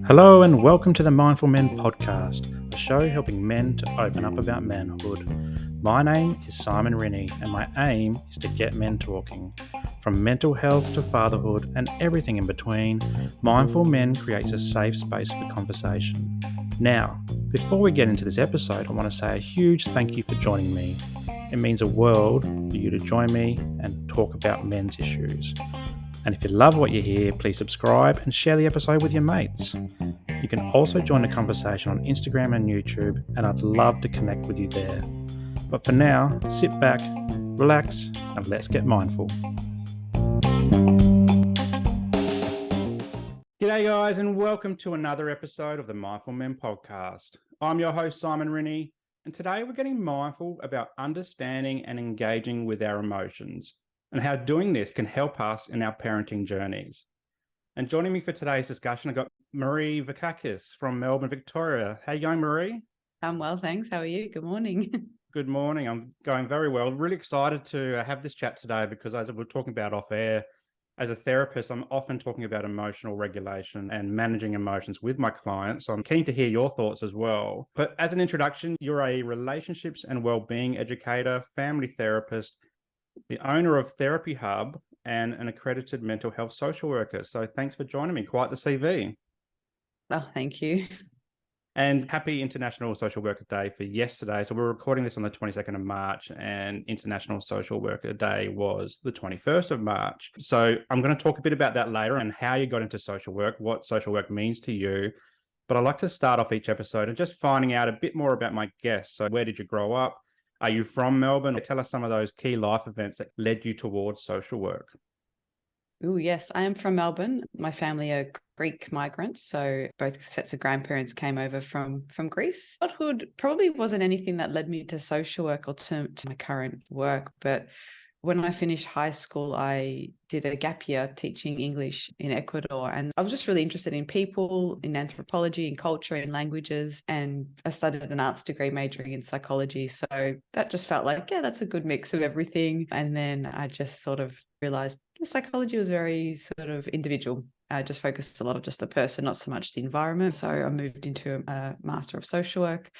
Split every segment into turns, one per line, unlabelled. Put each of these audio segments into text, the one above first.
Hello and welcome to the Mindful Men podcast, a show helping men to open up about manhood. My name is Simon Rennie and my aim is to get men talking. From mental health to fatherhood and everything in between, Mindful Men creates a safe space for conversation. Now, before we get into this episode, I want to say a huge thank you for joining me. It means a world for you to join me and talk about men's issues. And if you love what you hear, please subscribe and share the episode with your mates. You can also join the conversation on Instagram and YouTube, and I'd love to connect with you there. But for now, sit back, relax, and let's get mindful. G'day guys, and welcome to another episode of the Mindful Men podcast. I'm your host, Simon Rennie, and today we're getting mindful about understanding and engaging with our emotions, and how doing this can help us in our parenting journeys. And joining me for today's discussion, I've got Marie Vakakis from Melbourne, Victoria. How are you going, Marie?
I'm well, thanks. How are you? Good morning.
Good morning. I'm going very well. Really excited to have this chat today because, as we're talking about off air, as a therapist, I'm often talking about emotional regulation and managing emotions with my clients. So I'm keen to hear your thoughts as well. But as an introduction, you're a relationships and wellbeing educator, family therapist, the owner of Therapy Hub, and an accredited mental health social worker. So thanks for joining me. Quite the CV.
Oh, thank you.
And happy International Social Worker Day for yesterday. So we're recording this on the 22nd of March, and International Social Worker Day was the 21st of March. So I'm going to talk a bit about that later and how you got into social work, what social work means to you. But I'd like to start off each episode and just finding out a bit more about my guests. So where did you grow up? Are you from Melbourne? Tell us some of those key life events that led you towards social work.
Oh, yes, I am from Melbourne. My family are Greek migrants, so both sets of grandparents came over from Greece. Childhood probably wasn't anything that led me to social work or to my current work, but when I finished high school, I did a gap year teaching English in Ecuador, and I was just really interested in people, in anthropology, in culture, in languages, and I studied an arts degree majoring in psychology. So that just felt like, yeah, that's a good mix of everything. And then I just sort of realized psychology was very sort of individual. I just focused a lot of just the person, not so much the environment. So I moved into a Master of Social Work,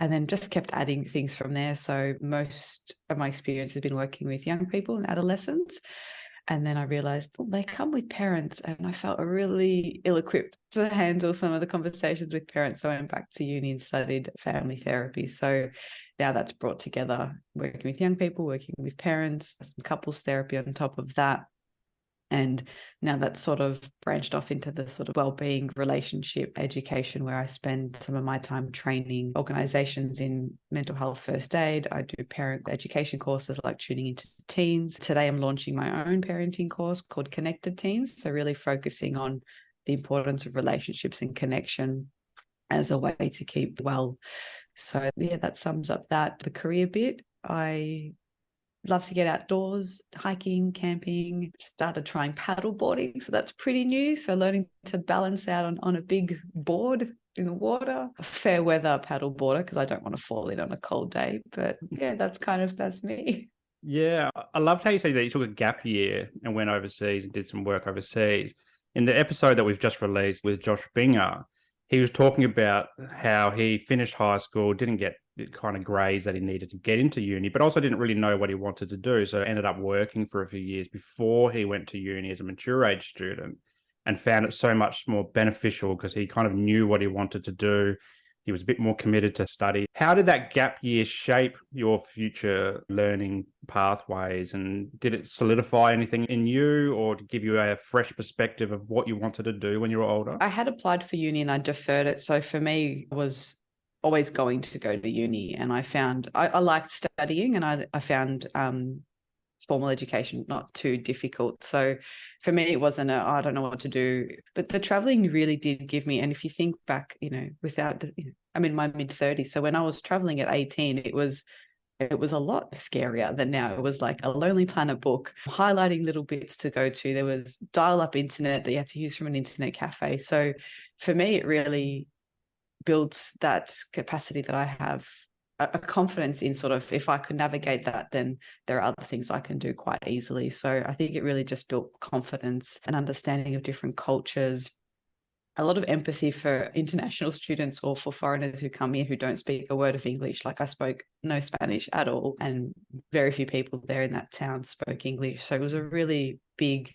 and then just kept adding things from there. So most of my experience has been working with young people and adolescents. And then I realized they come with parents, and I felt really ill-equipped to handle some of the conversations with parents. So I went back to uni and studied family therapy. So now that's brought together working with young people, working with parents, some couples therapy on top of that. And now that's sort of branched off into the sort of wellbeing relationship education, where I spend some of my time training organizations in mental health first aid. I do parent education courses like tuning into teens. Today I'm launching my own parenting course called Connected Teens. So really focusing on the importance of relationships and connection as a way to keep well. So yeah, that sums up that. The career bit, I love to get outdoors, hiking, camping, started trying paddle boarding. So that's pretty new. So learning to balance out on a big board in the water, a fair weather paddle boarder, because I don't want to fall in on a cold day. But yeah, that's me.
Yeah, I loved how you say that you took a gap year and went overseas and did some work overseas. In the episode that we've just released with Josh Binger, he was talking about how he finished high school, didn't get the kind of grades that he needed to get into uni, but also didn't really know what he wanted to do. So ended up working for a few years before he went to uni as a mature age student, and found it so much more beneficial because he kind of knew what he wanted to do. He was a bit more committed to study. How did that gap year shape your future learning pathways? And did it solidify anything in you, or to give you a fresh perspective of what you wanted to do when you were older?
I had applied for uni and I deferred it. So for me, it was always going to go to uni. And I found I liked studying, and I found formal education not too difficult. So for me, it wasn't I don't know what to do. But the traveling really did give me, and if you think back, I'm in my mid-30s. So when I was traveling at 18, it was a lot scarier than now. It was like a Lonely Planet book, highlighting little bits to go to. There was dial-up internet that you had to use from an internet cafe. So for me, it really builds that capacity that I have a confidence in sort of, if I could navigate that, then there are other things I can do quite easily. So I think it really just built confidence and understanding of different cultures, a lot of empathy for international students or for foreigners who come here who don't speak a word of English. Like, I spoke no Spanish at all, and very few people there in that town spoke English. So it was a really big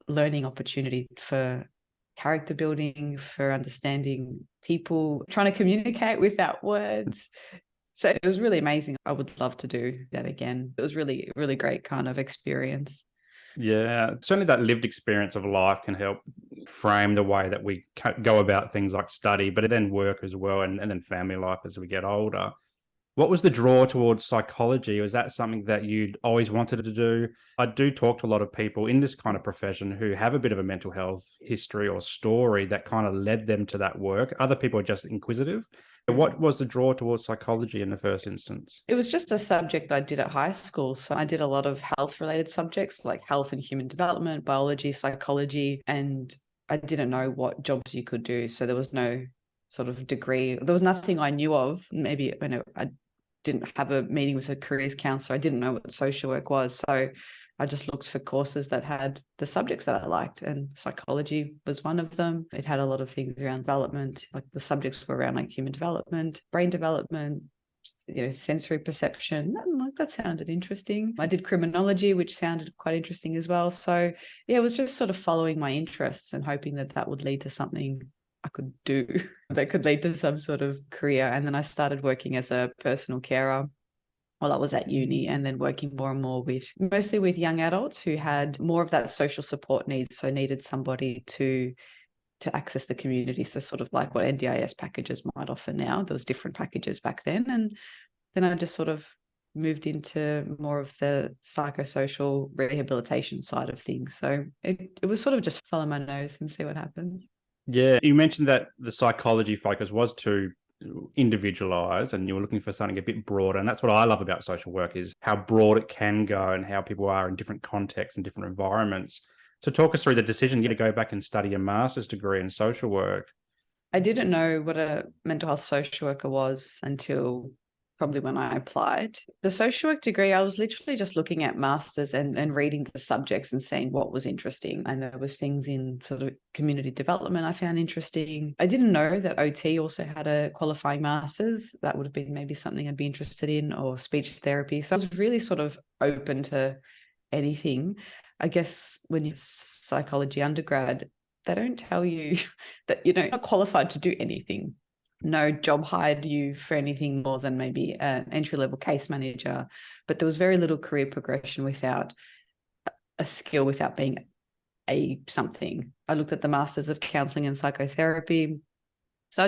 learning opportunity for character building, for understanding people, trying to communicate without words. So it was really amazing. I would love to do that again. It was really, really great kind of experience.
Yeah, certainly that lived experience of life can help frame the way that we go about things like study, but then work as well, and then family life as we get older. What was the draw towards psychology? Was that something that you'd always wanted to do? I do talk to a lot of people in this kind of profession who have a bit of a mental health history or story that kind of led them to that work. Other people are just inquisitive. What was the draw towards psychology in the first instance?
It was just a subject I did at high school. So I did a lot of health related subjects like health and human development, biology, psychology, and I didn't know what jobs you could do. So there was no sort of degree. There was nothing I knew of. Maybe I didn't have a meeting with a careers counselor. I didn't know what social work was. So I just looked for courses that had the subjects that I liked, and psychology was one of them. It had a lot of things around development, like the subjects were around like human development, brain development, sensory perception. Like, that sounded interesting. I did criminology, which sounded quite interesting as well. So yeah, it was just sort of following my interests and hoping that that would lead to something I could do that could lead to some sort of career. And then I started working as a personal carer while I was at uni, and then working more and more mostly with young adults who had more of that social support needs. So needed somebody to access the community. So sort of like what NDIS packages might offer now. There was different packages back then. And then I just sort of moved into more of the psychosocial rehabilitation side of things. So it was sort of just follow my nose and see what happens.
Yeah, you mentioned that the psychology focus was to individualize, and you were looking for something a bit broader. And that's what I love about social work, is how broad it can go and how people are in different contexts and different environments. So talk us through the decision to go back and study a master's degree in social work.
I didn't know what a mental health social worker was until probably when I applied. The social work degree, I was literally just looking at masters and reading the subjects and seeing what was interesting. And there was things in sort of community development I found interesting. I didn't know that OT also had a qualifying masters. That would have been maybe something I'd be interested in, or speech therapy. So I was really sort of open to anything. I guess when you're psychology undergrad, they don't tell you that you're not qualified to do anything. No job hired you for anything more than maybe an entry-level case manager. But there was very little career progression without a skill, without being a something. I looked at the Masters of Counselling and Psychotherapy. So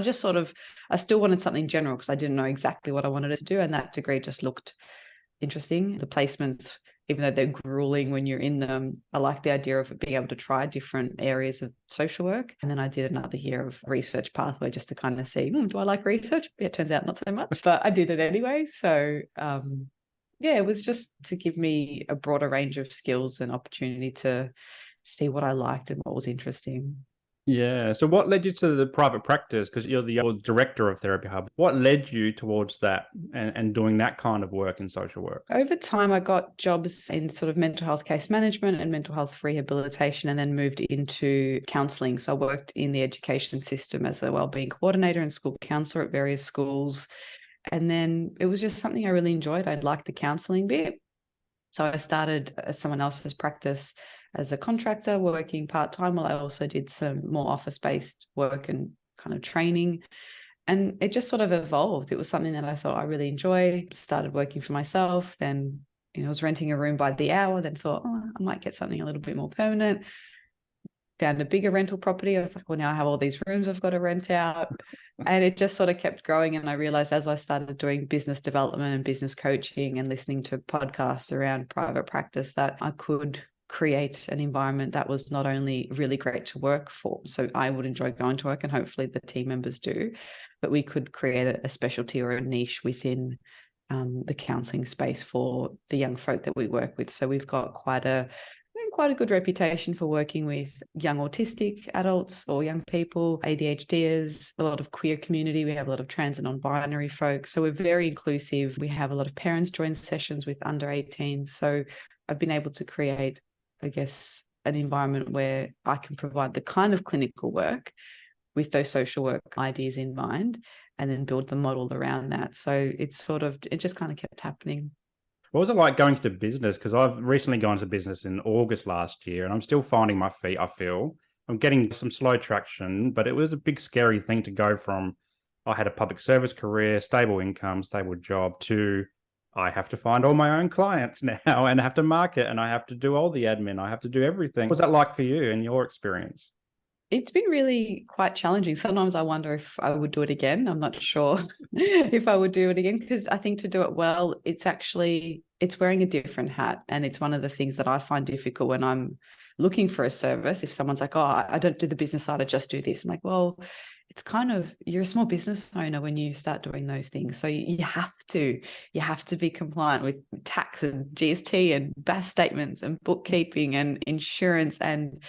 I still wanted something general because I didn't know exactly what I wanted to do. And that degree just looked interesting. The placements, even though they're grueling when you're in them, I like the idea of being able to try different areas of social work. And then I did another year of research pathway just to kind of see, do I like research? It turns out not so much, but I did it anyway. So yeah, it was just to give me a broader range of skills and opportunity to see what I liked and what was interesting.
Yeah. So what led you to the private practice? Because you're the director of Therapy Hub. What led you towards that and doing that kind of work in social work?
Over time, I got jobs in sort of mental health case management and mental health rehabilitation, and then moved into counselling. So I worked in the education system as a wellbeing coordinator and school counsellor at various schools. And then it was just something I really enjoyed. I liked the counselling bit. So I started someone else's practice as a contractor, working part-time, while I also did some more office-based work and kind of training. And it just sort of evolved. It was something that I thought I really enjoy. Started working for myself. Then, I was renting a room by the hour. Then thought, I might get something a little bit more permanent. Found a bigger rental property. I was like, well, now I have all these rooms I've got to rent out. And it just sort of kept growing. And I realized as I started doing business development and business coaching and listening to podcasts around private practice, that I could create an environment that was not only really great to work for, so I would enjoy going to work, and hopefully the team members do, but we could create a specialty or a niche within the counselling space for the young folk that we work with. So we've got quite a quite a good reputation for working with young autistic adults or young people, ADHDers, a lot of queer community. We have a lot of trans and non-binary folks. So we're very inclusive. We have a lot of parents join sessions with under 18s. So I've been able to create, I guess, an environment where I can provide the kind of clinical work with those social work ideas in mind, and then build the model around that. So it just kind of kept happening.
What was it like going into business? Because I've recently gone to business in August last year, and I'm still finding my feet, I feel. I'm getting some slow traction, but it was a big, scary thing to go from, I had a public service career, stable income, stable job, to I have to find all my own clients now and I have to market and I have to do all the admin. I have to do everything. What was that like for you in your experience?
It's been really quite challenging. Sometimes I wonder if I would do it again. I'm not sure if I would do it again, because I think to do it well, it's wearing a different hat. And it's one of the things that I find difficult when I'm looking for a service. If someone's like, oh, I don't do the business side, I just do this. I'm like, well, it's kind of, you're a small business owner when you start doing those things. So you have to be compliant with tax and GST and BAS statements and bookkeeping and insurance and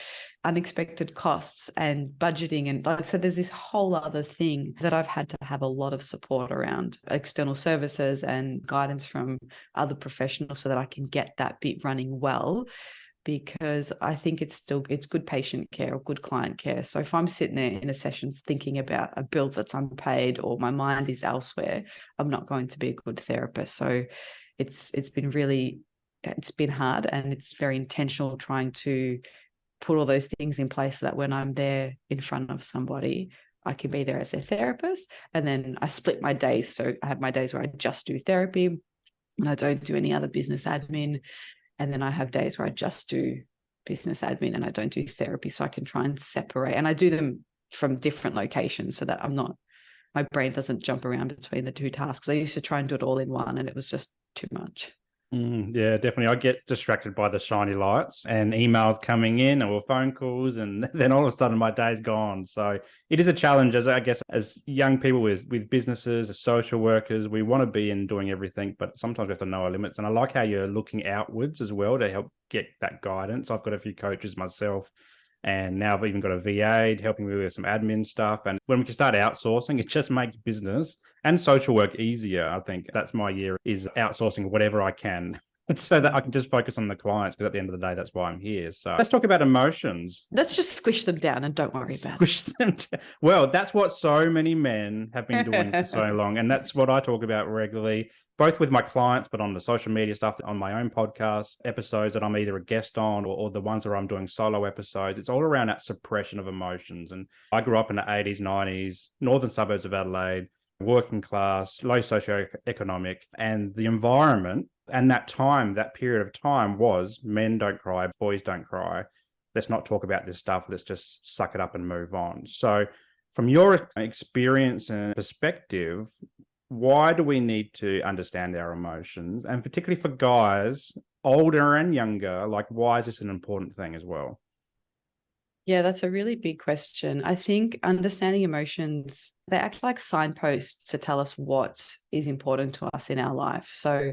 unexpected costs and budgeting. And so there's this whole other thing that I've had to have a lot of support around, external services and guidance from other professionals so that I can get that bit running well, because I think it's good patient care or good client care. So if I'm sitting there in a session thinking about a bill that's unpaid or my mind is elsewhere, I'm not going to be a good therapist. So it's been hard, and it's very intentional trying to put all those things in place so that when I'm there in front of somebody, I can be there as a therapist. And then I split my days. So I have my days where I just do therapy and I don't do any other business admin. And then I have days where I just do business admin and I don't do therapy. So I can try and separate, and I do them from different locations so that my brain doesn't jump around between the two tasks. I used to try and do it all in one, and it was just too much.
Yeah, definitely. I get distracted by the shiny lights and emails coming in or phone calls, and then all of a sudden my day's gone. So it is a challenge, as young people with businesses, as social workers, we want to be in doing everything, but sometimes we have to know our limits. And I like how you're looking outwards as well to help get that guidance. I've got a few coaches myself, and now I've even got a VA helping me with some admin stuff. And when we can start outsourcing, it just makes business and social work easier. I think that's my year, is outsourcing whatever I can so that I can just focus on the clients, because at the end of the day, that's why I'm here. So let's talk about emotions.
Let's just squish them down and don't worry about
Squish them down. Well, that's what so many men have been doing for so long. And that's what I talk about regularly, both with my clients, but on the social media stuff, on my own podcast episodes that I'm either a guest on, or the ones where I'm doing solo episodes. It's all around that suppression of emotions. And I grew up in the 80s, 90s, northern suburbs of Adelaide, working class, low socioeconomic, and the environment and that period of time was men don't cry, boys don't cry. Let's not talk about this stuff. Let's just suck it up and move on. So from your experience and perspective, why do we need to understand our emotions? And particularly for guys, older and younger, like, why is this an important thing as well?
Yeah, that's a really big question. I think understanding emotions, they act like signposts to tell us what is important to us in our life. So,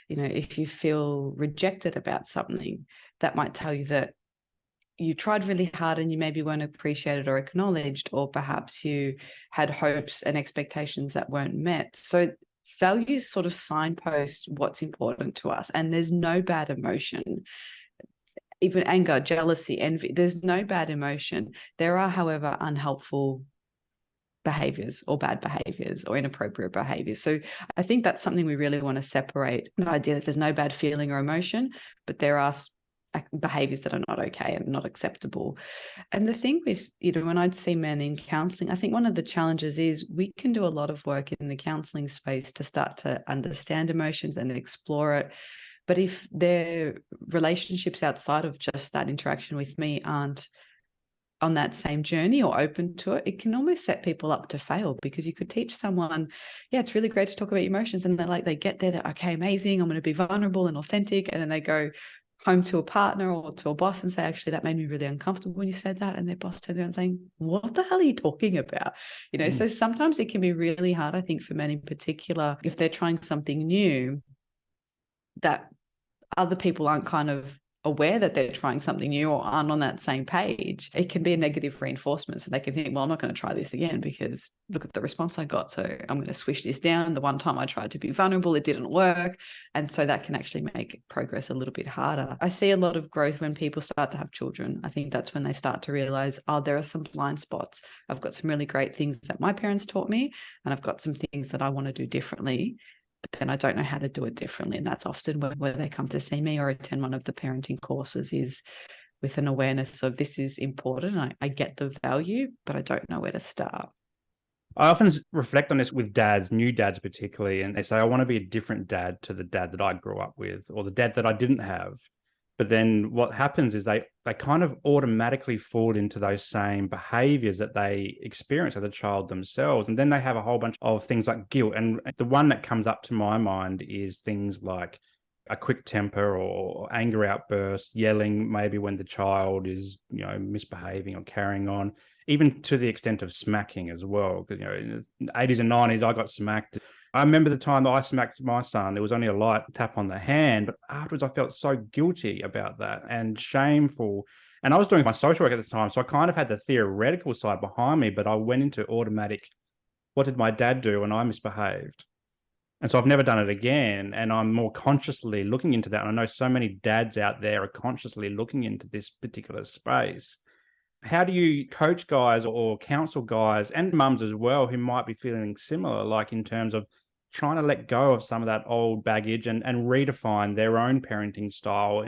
if you feel rejected about something, that might tell you that you tried really hard and you maybe weren't appreciated or acknowledged, or perhaps you had hopes and expectations that weren't met. So values sort of signpost what's important to us, and there's no bad emotion. Even anger, jealousy, envy, there's no bad emotion. There are, however, unhelpful behaviors or bad behaviors or inappropriate behaviors. So I think that's something we really want to separate. The idea that there's no bad feeling or emotion, but there are behaviors that are not okay and not acceptable. And the thing with, when I'd see men in counseling, I think one of the challenges is we can do a lot of work in the counseling space to start to understand emotions and explore it. But if their relationships outside of just that interaction with me aren't on that same journey or open to it, it can almost set people up to fail, because you could teach someone, yeah, it's really great to talk about emotions. And they get there, they're okay, amazing, I'm going to be vulnerable and authentic. And then they go home to a partner or to a boss and say, actually, that made me really uncomfortable when you said that. And their boss turns around saying, what the hell are you talking about? So sometimes it can be really hard, I think, for men in particular, if they're trying something new, that other people aren't kind of aware that they're trying something new or aren't on that same page, it can be a negative reinforcement. So they can think, well, I'm not going to try this again because look at the response I got. So I'm going to swish this down. The one time I tried to be vulnerable, it didn't work. And so that can actually make progress a little bit harder. I see a lot of growth when people start to have children. I think that's when they start to realize, oh, there are some blind spots. I've got some really great things that my parents taught me, and I've got some things that I want to do differently, but then I don't know how to do it differently. And that's often where they come to see me or attend one of the parenting courses, is with an awareness of this is important. I get the value, but I don't know where to start.
I often reflect on this with dads, new dads particularly, and they say, I want to be a different dad to the dad that I grew up with or the dad that I didn't have. But then what happens is they kind of automatically fall into those same behaviors that they experience as a child themselves. And then they have a whole bunch of things like guilt. And the one that comes up to my mind is things like a quick temper or anger outburst, yelling maybe when the child is, misbehaving or carrying on, even to the extent of smacking as well. Because, in the 80s and 90s, I got smacked. I remember the time that I smacked my son. There was only a light tap on the hand, but afterwards I felt so guilty about that and shameful. And I was doing my social work at the time, so I kind of had the theoretical side behind me, but I went into automatic, what did my dad do when I misbehaved? And so I've never done it again. And I'm more consciously looking into that. And I know so many dads out there are consciously looking into this particular space. How do you coach guys or counsel guys and mums as well who might be feeling similar, like in terms of trying to let go of some of that old baggage and redefine their own parenting style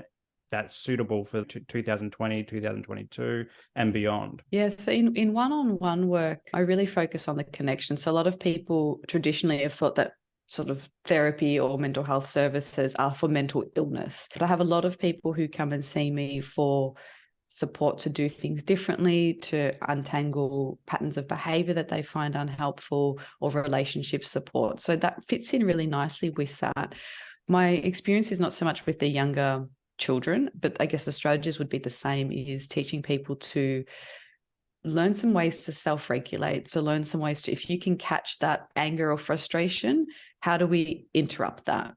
that's suitable for 2020, 2022 and beyond?
Yeah, so in one-on-one work, I really focus on the connection. So a lot of people traditionally have thought that sort of therapy or mental health services are for mental illness. But I have a lot of people who come and see me for support to do things differently, to untangle patterns of behavior that they find unhelpful, or relationship support. So that fits in really nicely with that. My experience is not so much with the younger children, but I guess the strategies would be the same, is teaching people to learn some ways to self-regulate. So learn some ways to, if you can catch that anger or frustration, how do we interrupt that?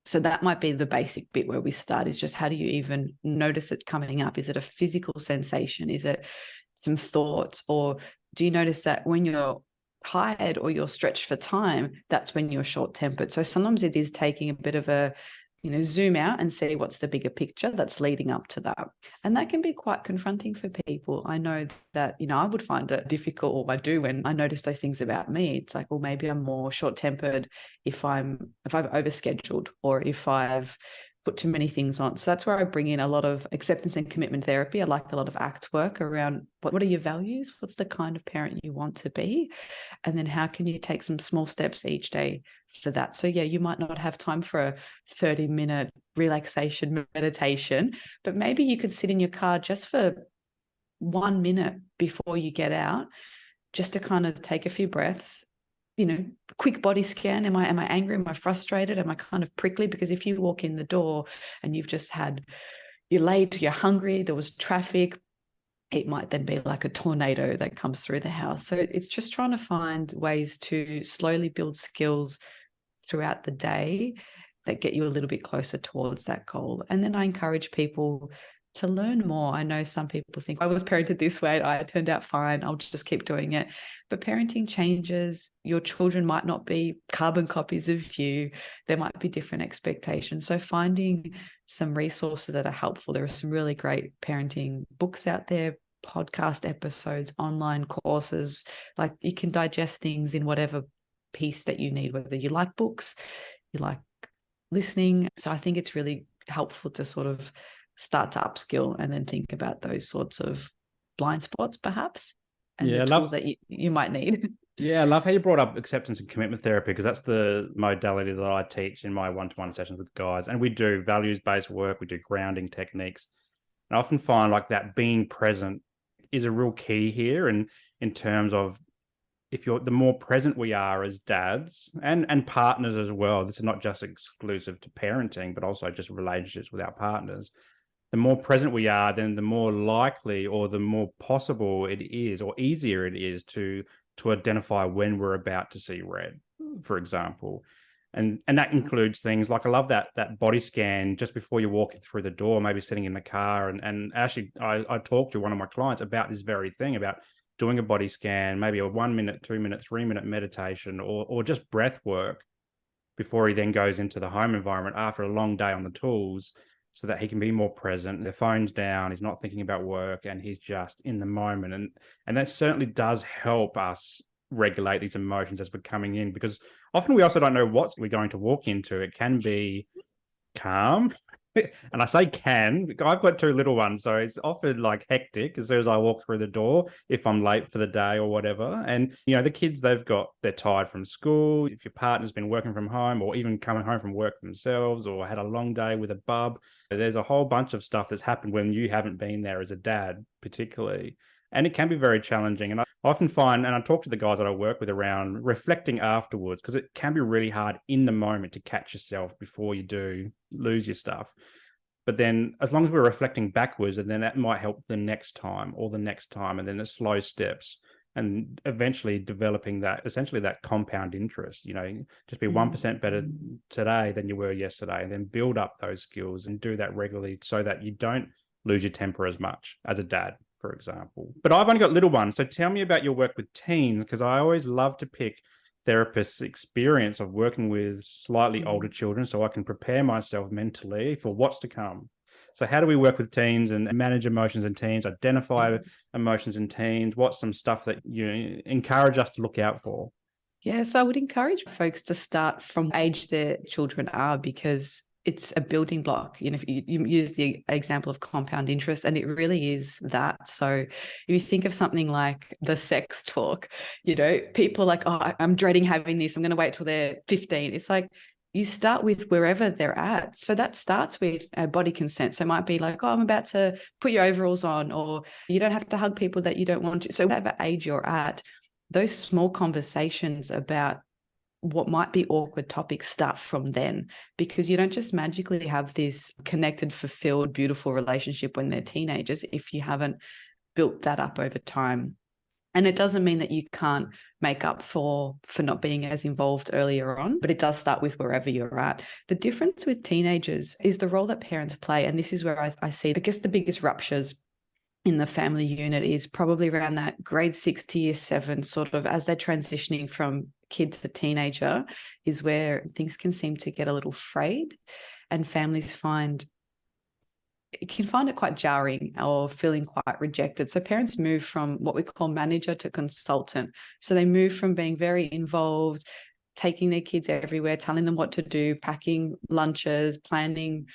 So that might be the basic bit where we start, is just how do you even notice it's coming up? Is it a physical sensation? Is it some thoughts? Or do you notice that when you're tired or you're stretched for time, that's when you're short-tempered? So sometimes it is taking a bit of a, zoom out and see what's the bigger picture that's leading up to that. And that can be quite confronting for people. I know that, I would find it difficult, or I do, when I notice those things about me. It's like, well, maybe I'm more short-tempered if I've overscheduled, or if I've put too many things on. So that's where I bring in a lot of acceptance and commitment therapy. I like a lot of ACT work around what are your values? What's the kind of parent you want to be? And then how can you take some small steps each day for that? So yeah, you might not have time for a 30-minute relaxation meditation, but maybe you could sit in your car just for 1 minute before you get out, just to kind of take a few breaths, quick body scan. Am I angry? Am I frustrated? Am I kind of prickly? Because if you walk in the door and you're late, you're hungry, there was traffic, it might then be like a tornado that comes through the house. So it's just trying to find ways to slowly build skills throughout the day that get you a little bit closer towards that goal. And then I encourage people to learn more. I know some people think, I was parented this way, I turned out fine, I'll just keep doing it. But parenting changes. Your children might not be carbon copies of you. There might be different expectations. So finding some resources that are helpful. There are some really great parenting books out there, podcast episodes, online courses. Like, you can digest things in whatever piece that you need, whether you like books, you like listening. So I think it's really helpful to sort of start to upskill and then think about those sorts of blind spots perhaps, and the tools that you might need.
Yeah, I love how you brought up acceptance and commitment therapy, because that's the modality that I teach in my one-to-one sessions with guys. And we do values-based work, we do grounding techniques. And I often find like that being present is a real key here. And in terms of, the more present we are as dads and partners as well, this is not just exclusive to parenting, but also just relationships with our partners. The more present we are, then the more likely, or the more possible it is, or easier it is to identify when we're about to see red, for example. And that includes things like, I love that body scan just before you walk through the door, maybe sitting in the car. And actually, I talked to one of my clients about this very thing, about doing a body scan, maybe a 1 minute, 2 minute, 3 minute meditation, or just breath work before he then goes into the home environment after a long day on the tools, so that he can be more present. The phone's down, he's not thinking about work, and he's just in the moment. And that certainly does help us regulate these emotions as we're coming in, because often we also don't know what we're going to walk into. It can be calm. And I say can, I've got 2 little ones, so it's often like hectic as soon as I walk through the door, if I'm late for the day or whatever. And, the kids, they're tired from school. If your partner's been working from home, or even coming home from work themselves, or had a long day with a bub, there's a whole bunch of stuff that's happened when you haven't been there as a dad, particularly. And it can be very challenging. And I often find, and I talk to the guys that I work with around reflecting afterwards, because it can be really hard in the moment to catch yourself before you do lose your stuff. But then as long as we're reflecting backwards, and then that might help the next time or the next time, and then the slow steps, and eventually developing that, essentially that compound interest, just be 1% better today than you were yesterday, and then build up those skills and do that regularly so that you don't lose your temper as much as a dad, for example. But I've only got little ones. So tell me about your work with teens, because I always love to pick therapists' experience of working with slightly older children, so I can prepare myself mentally for what's to come. So how do we work with teens and manage emotions in teens, identify emotions in teens? What's some stuff that you encourage us to look out for?
Yeah, so I would encourage folks to start from age their children are, because it's a building block. If you use the example of compound interest, and it really is that. So if you think of something like the sex talk, people are like, oh, I'm dreading having this, I'm going to wait till they're 15. It's like, you start with wherever they're at. So that starts with body consent. So it might be like, oh, I'm about to put your overalls on, or you don't have to hug people that you don't want to. So whatever age you're at, those small conversations about what might be awkward topics start from then, because you don't just magically have this connected, fulfilled, beautiful relationship when they're teenagers if you haven't built that up over time. And it doesn't mean that you can't make up for not being as involved earlier on, but it does start with wherever you're at. The difference with teenagers is the role that parents play. And this is where I see, I guess, the biggest ruptures in the family unit is probably around that grade 6 to year 7, sort of as they're transitioning from kid to teenager, is where things can seem to get a little frayed, and families can find it quite jarring or feeling quite rejected. So parents move from what we call manager to consultant. So they move from being very involved, taking their kids everywhere, telling them what to do, packing lunches, planning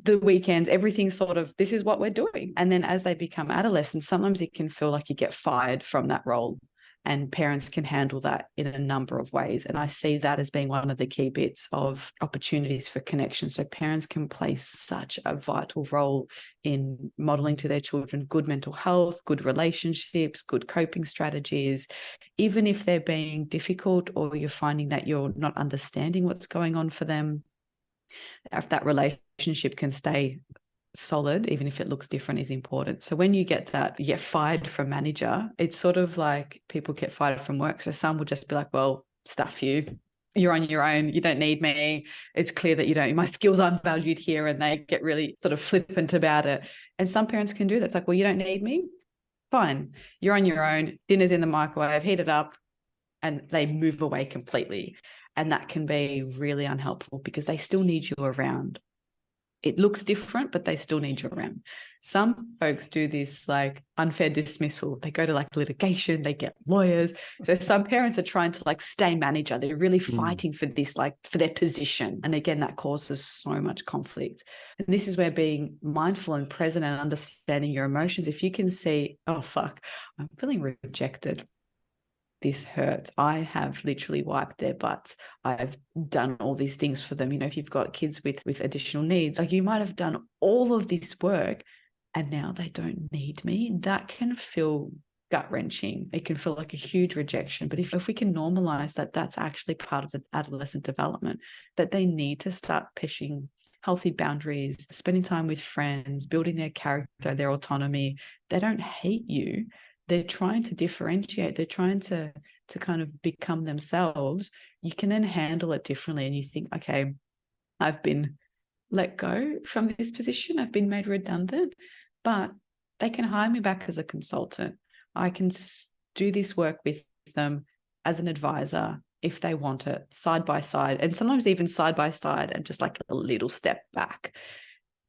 the weekends, everything sort of, this is what we're doing. And then as they become adolescents, sometimes it can feel like you get fired from that role, and parents can handle that in a number of ways. And I see that as being one of the key bits of opportunities for connection. So parents can play such a vital role in modeling to their children good mental health, good relationships, good coping strategies, even if they're being difficult or you're finding that you're not understanding what's going on for them. If that relationship can stay solid, even if it looks different, is important. So when you get fired from manager, it's sort of like people get fired from work. So some will just be like, well, stuff you. You're on your own. You don't need me. It's clear that my skills aren't valued here, and they get really sort of flippant about it. And some parents can do that. It's like, well, you don't need me. Fine. You're on your own. Dinner's in the microwave, heat it up, and they move away completely. And that can be really unhelpful because they still need you around. It looks different, but they still need you around. Some folks do this like unfair dismissal. They go to like litigation, they get lawyers. So some parents are trying to like stay manager. They're really fighting for this, like for their position. And again, that causes so much conflict. And this is where being mindful and present and understanding your emotions, if you can see, oh, fuck, I'm feeling rejected. This hurts. I have literally wiped their butts. I've done all these things for them. If you've got kids with additional needs, like you might have done all of this work and now they don't need me. That can feel gut-wrenching. It can feel like a huge rejection. But if we can normalize that that's actually part of the adolescent development, that they need to start pushing healthy boundaries, spending time with friends, building their character, their autonomy. They don't hate you. They're trying to differentiate. They're trying to to kind of become themselves, you can then handle it differently. And you think, okay, I've been let go from this position, I've been made redundant, but they can hire me back as a consultant. I can do this work with them as an advisor if they want it, side by side, and sometimes even side by side and just like a little step back.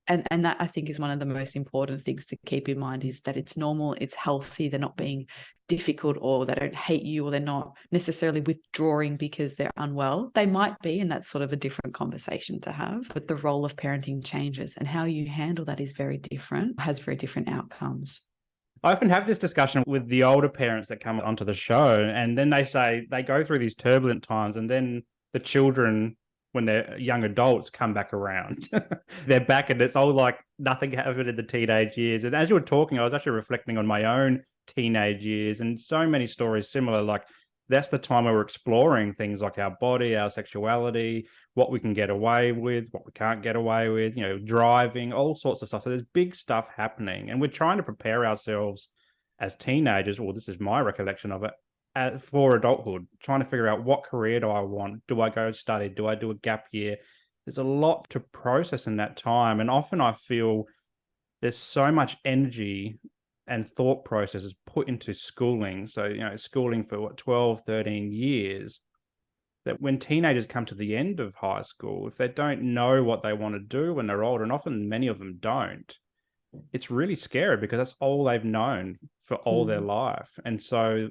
And that, I think, is one of the most important things to keep in mind, is that it's normal, it's healthy. They're not being difficult, or they don't hate you, or they're not necessarily withdrawing because they're unwell. They might be, and that's sort of a different conversation to have. But the role of parenting changes, and how you handle that is very different, has very different outcomes.
I often have this discussion with the older parents that come onto the show, and then they say they go through these turbulent times, and then the children, when they're young adults, come back around. They're back, and it's all like nothing happened in the teenage years. And as you were talking, I was actually reflecting on my own teenage years, and so many stories similar. Like, that's the time where we're exploring things like our body, our sexuality, what we can get away with, what we can't get away with, driving, all sorts of stuff. So there's big stuff happening, and we're trying to prepare ourselves as teenagers, or this is my recollection of it, for adulthood, trying to figure out, what career do I want? Do I go study? Do I do a gap year? There's a lot to process in that time. And often I feel there's so much energy and thought processes put into schooling. So, schooling for 12, 13 years, that when teenagers come to the end of high school, if they don't know what they want to do when they're older, and often many of them don't, it's really scary, because that's all they've known for all their life. And so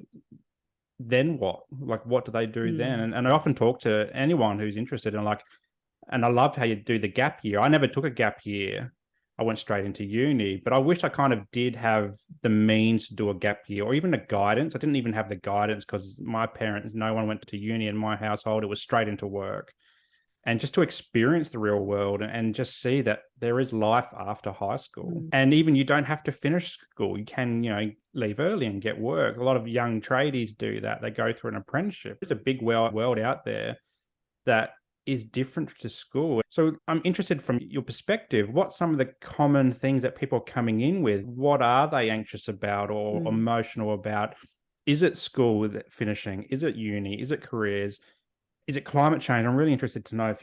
then what? Like, what do they do then? And I often talk to anyone who's interested in, like, and I loved how you do the gap year. I never took a gap year. I went straight into uni, but I wish I kind of did have the means to do a gap year, or even a guidance. I didn't even have the guidance, because my parents, no one went to uni in my household. It was straight into work. And just to experience the real world, and just see that there is life after high school. And even you don't have to finish school. You can, leave early and get work. A lot of young tradies do that. They go through an apprenticeship. There's a big world out there that is different to school. So I'm interested, from your perspective, what's some of the common things that people are coming in with? What are they anxious about or emotional about? Is it school finishing? Is it uni? Is it careers? Is it climate change? I'm really interested to know if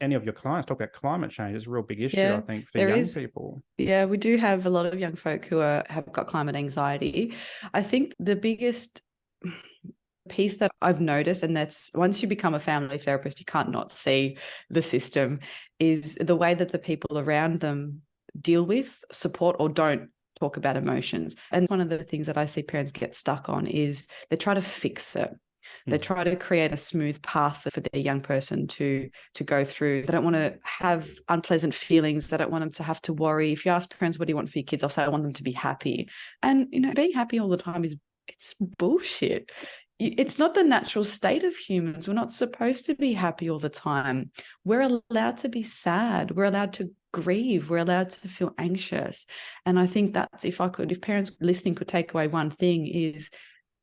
any of your clients talk about climate change. It's a real big issue, I think, for young people.
Yeah, we do have a lot of young folk who have got climate anxiety. I think the biggest piece that I've noticed, and that's, once you become a family therapist, you can't not see the system, is the way that the people around them deal with, support, or don't talk about emotions. And one of the things that I see parents get stuck on is they try to fix it. They try to create a smooth path for their young person to go through. They don't want to have unpleasant feelings. They don't want them to have to worry. If you ask parents, what do you want for your kids? I'll say, I want them to be happy. And, being happy all the time it's bullshit. It's not the natural state of humans. We're not supposed to be happy all the time. We're allowed to be sad. We're allowed to grieve. We're allowed to feel anxious. And I think that's, if parents listening could take away one thing, is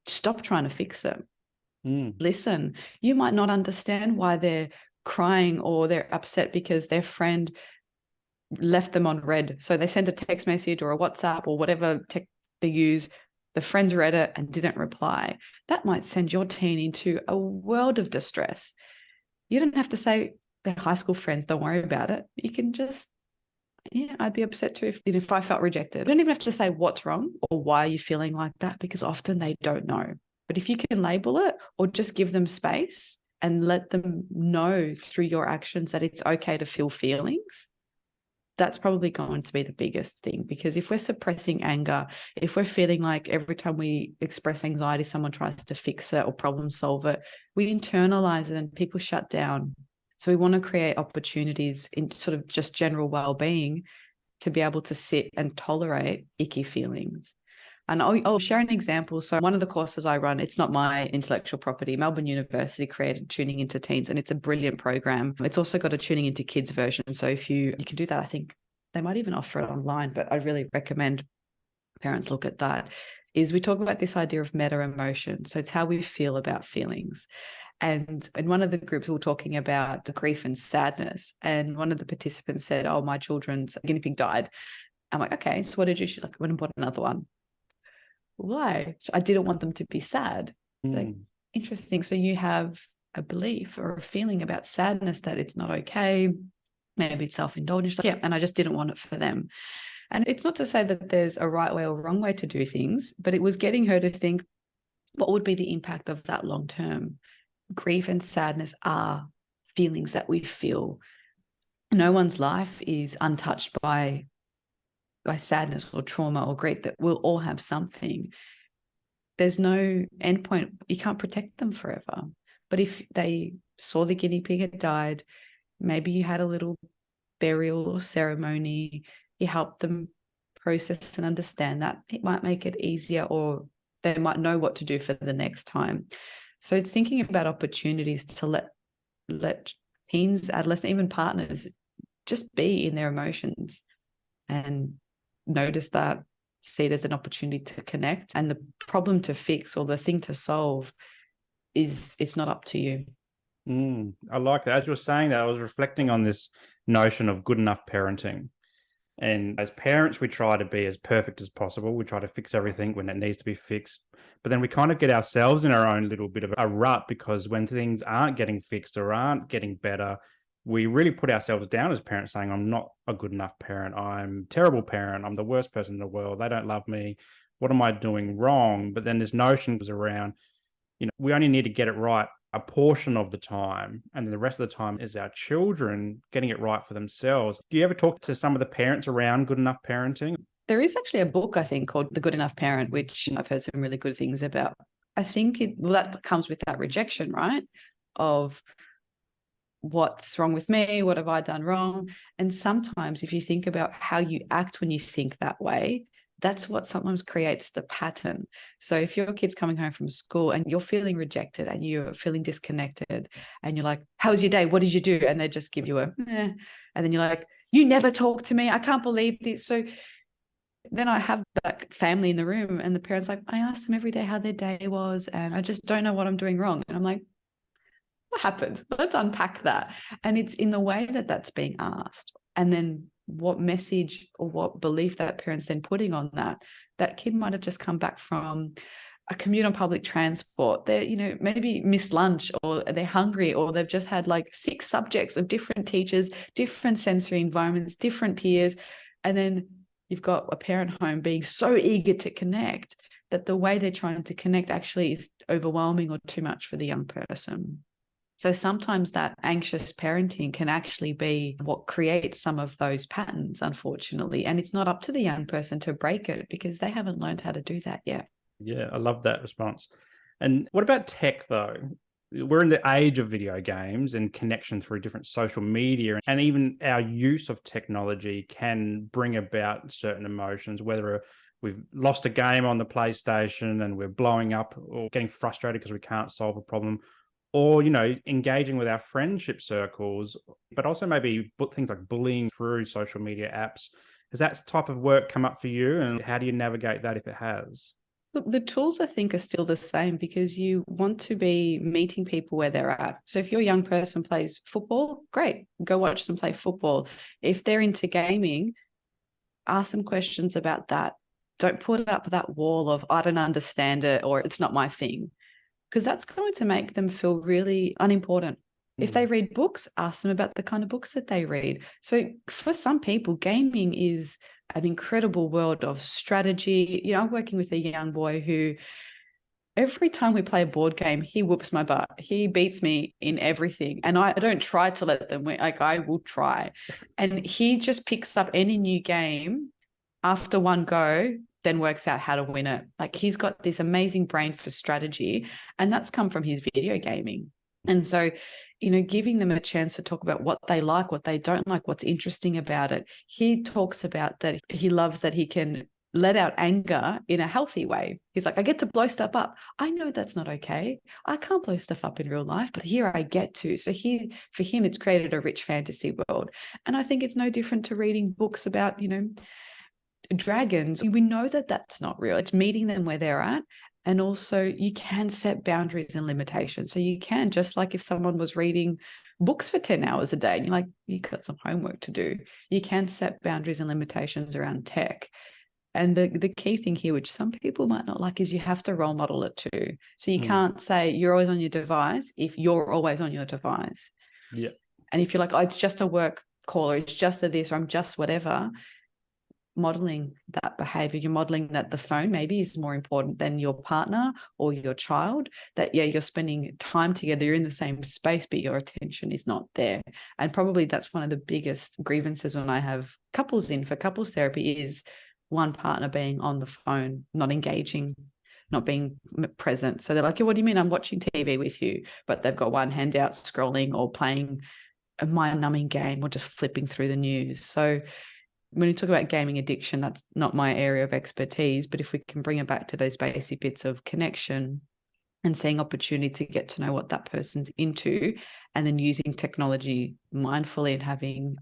stop trying to fix it. Listen. You might not understand why they're crying, or they're upset because their friend left them on red. So they send a text message or a WhatsApp or whatever tech they use. The friends read it and didn't reply. That might send your teen into a world of distress. You don't have to say they're high school friends, don't worry about it. You can just, I'd be upset too if I felt rejected. You don't even have to say what's wrong or why are you feeling like that, because often they don't know. But if you can label it, or just give them space and let them know through your actions that it's okay to feel feelings, that's probably going to be the biggest thing. Because if we're suppressing anger, if we're feeling like every time we express anxiety, someone tries to fix it or problem solve it, we internalize it and people shut down. So we want to create opportunities in sort of just general well-being to be able to sit and tolerate icky feelings. And I'll share an example. So one of the courses I run, it's not my intellectual property. Melbourne University created Tuning Into Teens, and it's a brilliant program. It's also got a Tuning Into Kids version. So if you can do that, I think they might even offer it online, but I really recommend parents look at that. Is we talk about this idea of meta emotion. So it's how we feel about feelings. And in one of the groups, we were talking about grief and sadness. And one of the participants said, oh, my children's guinea pig died. I'm like, okay, so what did you? She's like, I went and bought another one. Why? So I didn't want them to be sad. It's like, interesting. So you have a belief or a feeling about sadness that it's not okay. Maybe it's self-indulgence. Yeah, and I just didn't want it for them. And it's not to say that there's a right way or wrong way to do things, but it was getting her to think, what would be the impact of that long term? Grief and sadness are feelings that we feel. No one's life is untouched by sadness or trauma or grief. That we'll all have something. There's no endpoint. You can't protect them forever. But if they saw the guinea pig had died, maybe you had a little burial or ceremony, you help them process and understand that, it might make it easier, or they might know what to do for the next time. So it's thinking about opportunities to let teens, adolescents, even partners just be in their emotions and notice that, see it as an opportunity to connect, and the problem to fix or the thing to solve is, it's not up to you.
I like that. As you were saying that, I was reflecting on this notion of good enough parenting. And as parents, we try to be as perfect as possible. We try to fix everything when it needs to be fixed. But then we kind of get ourselves in our own little bit of a rut, because when things aren't getting fixed or aren't getting better, we really put ourselves down as parents, saying, I'm not a good enough parent. I'm a terrible parent. I'm the worst person in the world. They don't love me. What am I doing wrong? But then this notion was around, we only need to get it right a portion of the time, and then the rest of the time is our children getting it right for themselves. Do you ever talk to some of the parents around good enough parenting?
There is actually a book, I think, called The Good Enough Parent, which I've heard some really good things about. I think that comes with that rejection, right? Of what's wrong with me? What have I done wrong? And sometimes if you think about how you act when you think that way, that's what sometimes creates the pattern. So if your kid's coming home from school and you're feeling rejected and you're feeling disconnected and you're like, how was your day? What did you do? And they just give you a, eh. And then you're like, you never talk to me. I can't believe this. So then I have that family in the room and the parents like, I ask them every day how their day was and I just don't know what I'm doing wrong. And I'm like, what happened? Let's unpack that. And it's in the way that that's being asked. And then what message or what belief that parent's then putting on that kid might have just come back from a commute on public transport. They're, maybe missed lunch, or they're hungry, or they've just had like 6 subjects of different teachers, different sensory environments, different peers. And then you've got a parent home being so eager to connect that the way they're trying to connect actually is overwhelming or too much for the young person. So sometimes that anxious parenting can actually be what creates some of those patterns, unfortunately. And it's not up to the young person to break it because they haven't learned how to do that yet.
Yeah, I love that response. And what about tech, though? We're in the age of video games and connection through different social media, and even our use of technology can bring about certain emotions, whether we've lost a game on the PlayStation and we're blowing up or getting frustrated because we can't solve a problem, or, engaging with our friendship circles, but also maybe things like bullying through social media apps. Has that type of work come up for you, and how do you navigate that if it has?
Look, the tools I think are still the same because you want to be meeting people where they're at. So if your young person plays football, great, go watch them play football. If they're into gaming, ask them questions about that. Don't put up that wall of, I don't understand it, or it's not my thing, because that's going to make them feel really unimportant. If they read books, ask them about the kind of books that they read. So for some people, gaming is an incredible world of strategy. I'm working with a young boy who every time we play a board game, he whoops my butt. He beats me in everything. And I don't try to let them win. Like, I will try. And he just picks up any new game after one go, then works out how to win it. Like, he's got this amazing brain for strategy, and that's come from his video gaming. And so, giving them a chance to talk about what they like, what they don't like, what's interesting about it. He talks about that he loves that he can let out anger in a healthy way. He's like, I get to blow stuff up. I know that's not okay. I can't blow stuff up in real life, but here I get to. So for him, it's created a rich fantasy world. And I think it's no different to reading books about, dragons. We know that that's not real. It's meeting them where they're at. And also you can set boundaries and limitations. So you can, just like if someone was reading books for 10 hours a day and you're like, you got some homework to do, you can set boundaries and limitations around tech. And the key thing here, which some people might not like, is you have to role model it too. So you can't say you're always on your device if you're always on your device.
Yeah.
And if you're like, oh, it's just a work call, or it's just a this, or I'm just whatever, modeling that behavior, you're modeling that the phone maybe is more important than your partner or your child, that, yeah, you're spending time together, you're in the same space, but your attention is not there. And probably that's one of the biggest grievances when I have couples in for couples therapy is one partner being on the phone, not engaging, not being present. So they're like, yeah, what do you mean I'm watching TV with you? But they've got one hand out scrolling or playing a mind-numbing game or just flipping through the news. So when you talk about gaming addiction, that's not my area of expertise, but if we can bring it back to those basic bits of connection and seeing opportunity to get to know what that person's into, and then using technology mindfully and having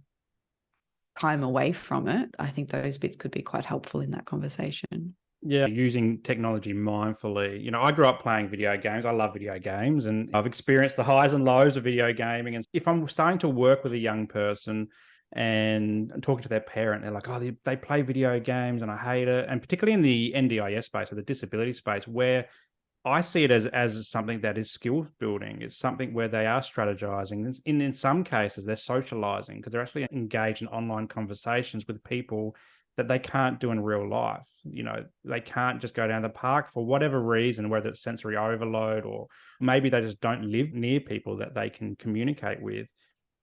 time away from it, I think those bits could be quite helpful in that conversation.
Yeah, using technology mindfully. I grew up playing video games. I love video games, and I've experienced the highs and lows of video gaming. And if I'm starting to work with a young person and talking to their parent, they're like, oh, they play video games and I hate it. And particularly in the NDIS space or the disability space, where I see it as something that is skill building. It's something where they are strategizing. In some cases, they're socializing because they're actually engaged in online conversations with people that they can't do in real life. They can't just go down the park for whatever reason, whether it's sensory overload or maybe they just don't live near people that they can communicate with.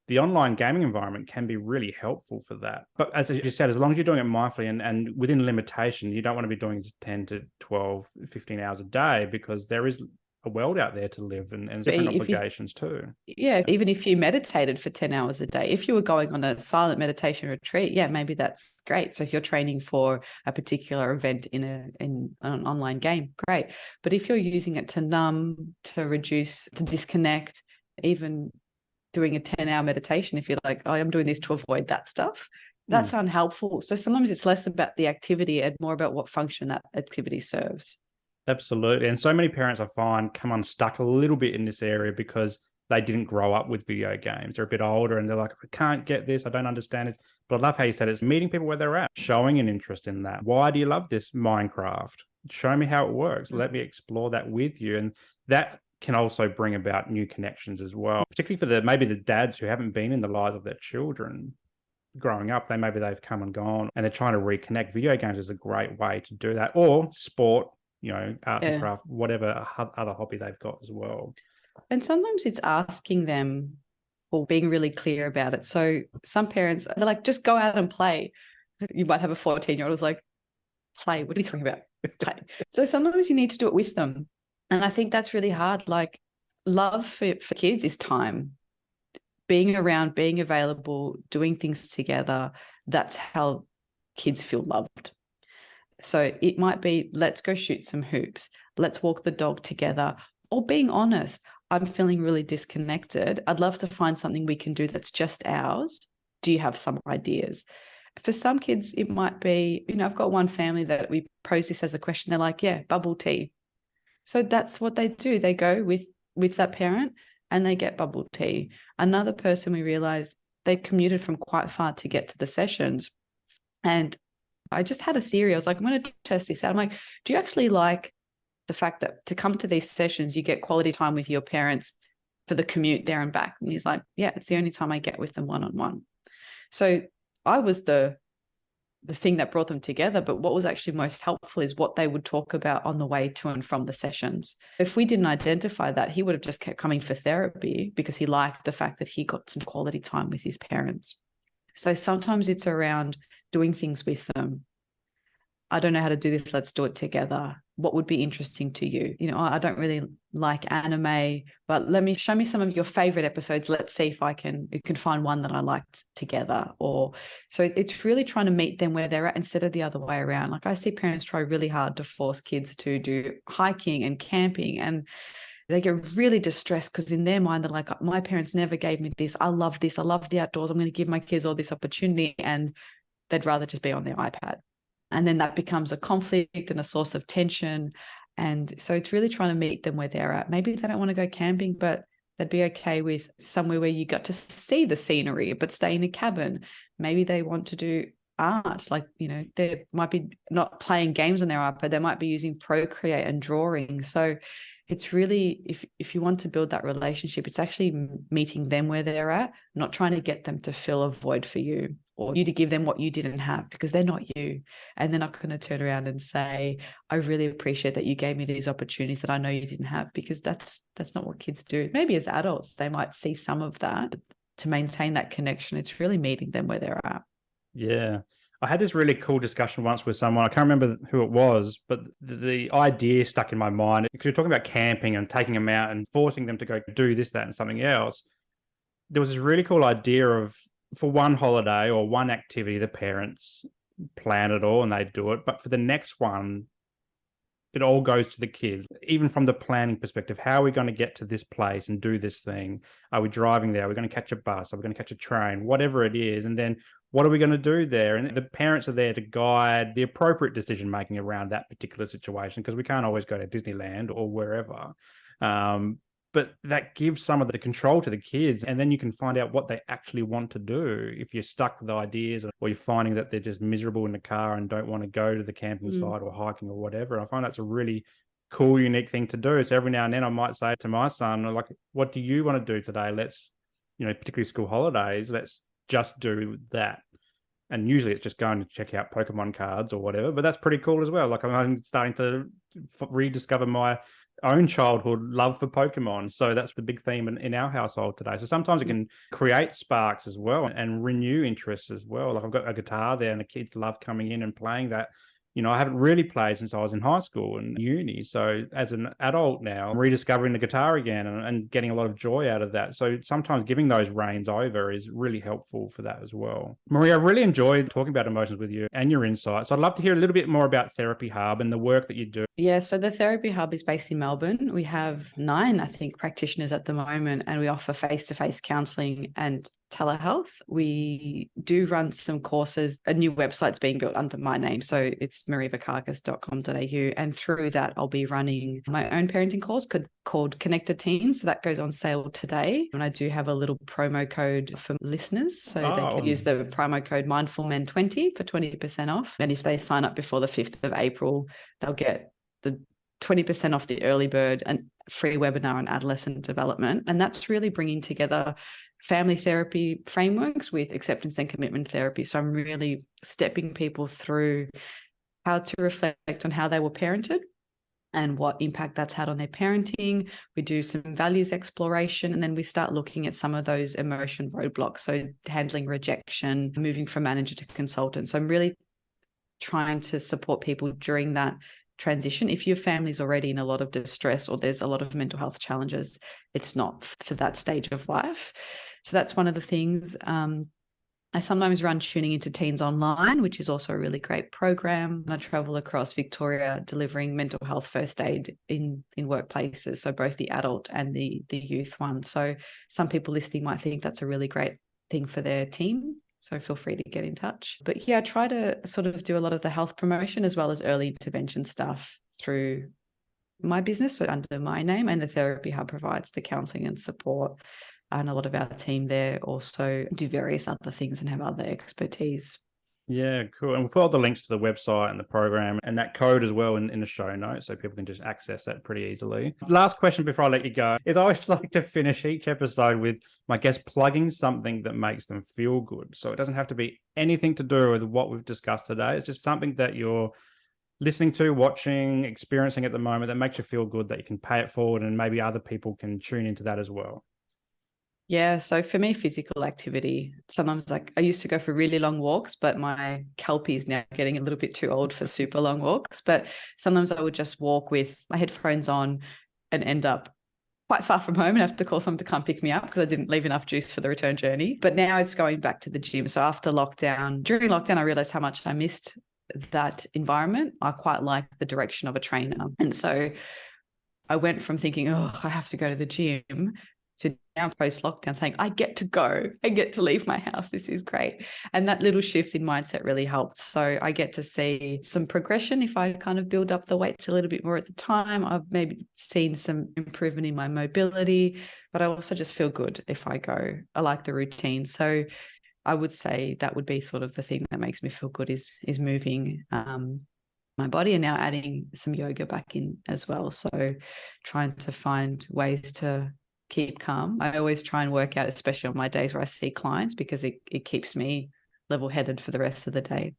The online gaming environment can be really helpful for that. But as you said, as long as you're doing it mindfully and within limitation, you don't want to be doing 10 to 12, 15 hours a day, because there is a world out there to live and different obligations too.
Yeah, even if you meditated for 10 hours a day, if you were going on a silent meditation retreat, yeah, maybe that's great. So if you're training for a particular event in an online game, great. But if you're using it to numb, to reduce, to disconnect, even doing a 10-hour meditation, if you're like, oh, I'm doing this to avoid that stuff, that's unhelpful. So sometimes it's less about the activity and more about what function that activity serves.
Absolutely. And so many parents I find come unstuck a little bit in this area because they didn't grow up with video games. They're a bit older and they're like, I can't get this. I don't understand this. But I love how you said it's meeting people where they're at, showing an interest in that. Why do you love this Minecraft? Show me how it works. Let me explore that with you. And that can also bring about new connections as well, particularly for maybe the dads who haven't been in the lives of their children growing up. Maybe they've come and gone and they're trying to reconnect. Video games is a great way to do that, or sport, arts and craft, whatever other hobby they've got as well.
And sometimes it's asking them or being really clear about it. So some parents, they're like, just go out and play. You might have a 14-year-old who's like, play? What are you talking about? Play. So sometimes you need to do it with them. And I think that's really hard. Like, love for kids is time. Being around, being available, doing things together, that's how kids feel loved. So it might be, let's go shoot some hoops. Let's walk the dog together. Or being honest, I'm feeling really disconnected. I'd love to find something we can do that's just ours. Do you have some ideas? For some kids, it might be, I've got one family that we pose this as a question. They're like, yeah, bubble tea. So that's what they do. They go with that parent and they get bubble tea. Another person, we realized they commuted from quite far to get to the sessions. And I just had a theory. I was like, I'm going to test this out. I'm like, do you actually like the fact that to come to these sessions, you get quality time with your parents for the commute there and back? And he's like, yeah, it's the only time I get with them one-on-one. So I was the thing that brought them together, but what was actually most helpful is what they would talk about on the way to and from the sessions. If we didn't identify that, he would have just kept coming for therapy because he liked the fact that he got some quality time with his parents. So sometimes it's around doing things with them. I don't know how to do this. Let's do it together. What would be interesting to you? I don't really like anime, but show me some of your favorite episodes. Let's see if you can find one that I liked together. So it's really trying to meet them where they're at instead of the other way around. Like, I see parents try really hard to force kids to do hiking and camping, and they get really distressed because in their mind, they're like, my parents never gave me this. I love this. I love the outdoors. I'm going to give my kids all this opportunity, and they'd rather just be on their iPad. And then that becomes a conflict and a source of tension. And so it's really trying to meet them where they're at. Maybe they don't want to go camping, but they'd be okay with somewhere where you got to see the scenery, but stay in a cabin. Maybe they want to do art. Like, they might be not playing games on their iPad, they might be using Procreate and drawing. So it's really, if you want to build that relationship, it's actually meeting them where they're at, not trying to get them to fill a void for you or you to give them what you didn't have, because they're not you. And they're not going to turn around and say, I really appreciate that you gave me these opportunities that I know you didn't have, because that's not what kids do. Maybe as adults, they might see some of that. To maintain that connection, it's really meeting them where they're at.
Yeah. I had this really cool discussion once with someone. I can't remember who it was, but the idea stuck in my mind because you're talking about camping and taking them out and forcing them to go do this, that, and something else. There was this really cool idea of, for one holiday or one activity, the parents plan it all and they do it. But for the next one, it all goes to the kids, even from the planning perspective. How are we going to get to this place and do this thing? Are we driving there? Are we going to catch a bus? Are we going to catch a train? Whatever it is. And then what are we going to do there? And the parents are there to guide the appropriate decision-making around that particular situation, because we can't always go to Disneyland or wherever. But that gives some of the control to the kids, and then you can find out what they actually want to do. If you're stuck with ideas or you're finding that they're just miserable in the car and don't want to go to the camping site or hiking or whatever, I find that's a really cool, unique thing to do. So every now and then I might say to my son, like, what do you want to do today? Let's, particularly school holidays, let's just do that. And usually it's just going to check out Pokemon cards or whatever, but that's pretty cool as well. Like, I'm starting to rediscover my own childhood love for Pokemon. So that's the big theme in our household today. So sometimes it can create sparks as well and renew interests as well. Like, I've got a guitar there and the kids love coming in and playing that. I haven't really played since I was in high school and uni. So as an adult now, I'm rediscovering the guitar again and getting a lot of joy out of that. So sometimes giving those reins over is really helpful for that as well. Maria, I've really enjoyed talking about emotions with you and your insights. So I'd love to hear a little bit more about Therapy Hub and the work that you do.
Yeah, so the Therapy Hub is based in Melbourne. We have 9, I think, practitioners at the moment, and we offer face-to-face counselling and telehealth. We do run some courses. A new website's being built under my name, so it's mariavakakis.com.au, and through that I'll be running my own parenting course called Connected Teens. So that goes on sale today, and I do have a little promo code for listeners, so they can use the promo code mindfulmen20 for 20% off. And if they sign up before the 5th of April, they'll get the 20% off the early bird and free webinar on adolescent development. And that's really bringing together family therapy frameworks with acceptance and commitment therapy. So I'm really stepping people through how to reflect on how they were parented and what impact that's had on their parenting. We do some values exploration, and then we start looking at some of those emotion roadblocks. So handling rejection, moving from manager to consultant. So I'm really trying to support people during that transition. If your family's already in a lot of distress or there's a lot of mental health challenges, it's not for that stage of life. So that's one of the things. I sometimes run Tuning Into Teens online, which is also a really great program. And I travel across Victoria delivering mental health first aid in workplaces, so both the adult and the youth one. So some people listening might think that's a really great thing for their team. So feel free to get in touch. But yeah, I try to sort of do a lot of the health promotion as well as early intervention stuff through my business, so under my name, and the Therapy Hub provides the counselling and support. And a lot of our team there also do various other things and have other expertise.
Yeah, cool. And we'll put all the links to the website and the program and that code as well in the show notes, so people can just access that pretty easily. Last question before I let you go is I always like to finish each episode with my guests plugging something that makes them feel good. So it doesn't have to be anything to do with what we've discussed today. It's just something that you're listening to, watching, experiencing at the moment that makes you feel good, that you can pay it forward, and maybe other people can tune into that as well.
Yeah, so for me, physical activity. Sometimes, like, I used to go for really long walks, but my Kelpie is now getting a little bit too old for super long walks. But sometimes I would just walk with my headphones on and end up quite far from home and have to call someone to come pick me up because I didn't leave enough juice for the return journey. But now it's going back to the gym. So after lockdown, during lockdown, I realized how much I missed that environment. I quite like the direction of a trainer. And so I went from thinking, oh, I have to go to the gym, to now post-lockdown saying, I get to go. I get to leave my house. This is great. And that little shift in mindset really helped. So I get to see some progression if I kind of build up the weights a little bit more at the time. I've maybe seen some improvement in my mobility, but I also just feel good if I go. I like the routine. So I would say that would be sort of the thing that makes me feel good is moving my body, and now adding some yoga back in as well. So trying to find ways to keep calm. I always try and work out, especially on my days where I see clients, because it keeps me level-headed for the rest of the day.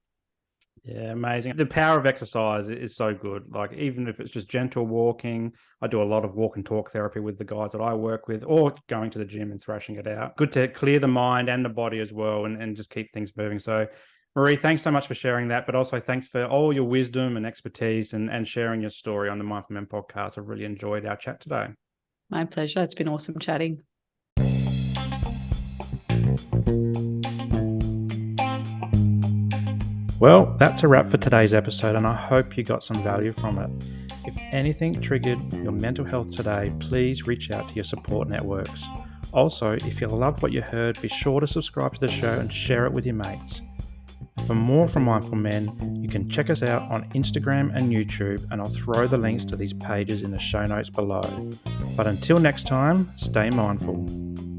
Yeah, amazing. The power of exercise is so good. Like, even if it's just gentle walking, I do a lot of walk and talk therapy with the guys that I work with, or going to the gym and thrashing it out. Good to clear the mind and the body as well, and just keep things moving. So, Marie, thanks so much for sharing that, but also thanks for all your wisdom and expertise and sharing your story on the Mindful Men podcast. I've really enjoyed our chat today.
My pleasure. It's been awesome chatting.
Well, that's a wrap for today's episode, and I hope you got some value from it. If anything triggered your mental health today, please reach out to your support networks. Also, if you loved what you heard, be sure to subscribe to the show and share it with your mates. For more from Mindful Men, you can check us out on Instagram and YouTube, and I'll throw the links to these pages in the show notes below. But until next time, stay mindful.